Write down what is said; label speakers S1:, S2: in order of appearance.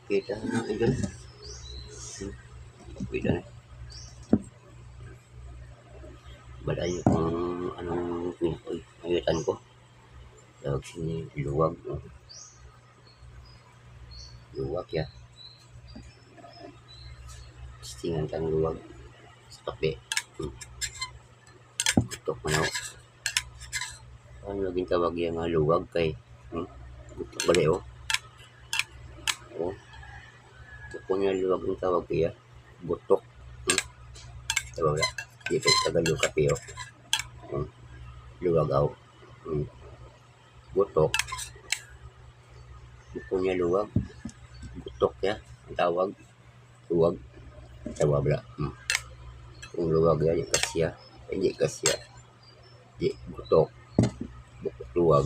S1: Kita na idol. Kita na. Balayo kung anong pinagalitan ko. Tawag sini luwag. Luwag ya. Tingan tang luwag sa kape. Tutok mo na. Ano naging tawag yung luwag kay tutok bali oh. Oh. Tutok niya luwag yung tawag kaya. Butok. Tawag na. Di kay tagalo kape oh. Luwag aw. Butok. Tutok niya luwag. Butok ya. Ang tawag. Luwag. Tawag na. Kung luwag yan, kasya. Hindi kasya. Di butok. Butok luwag.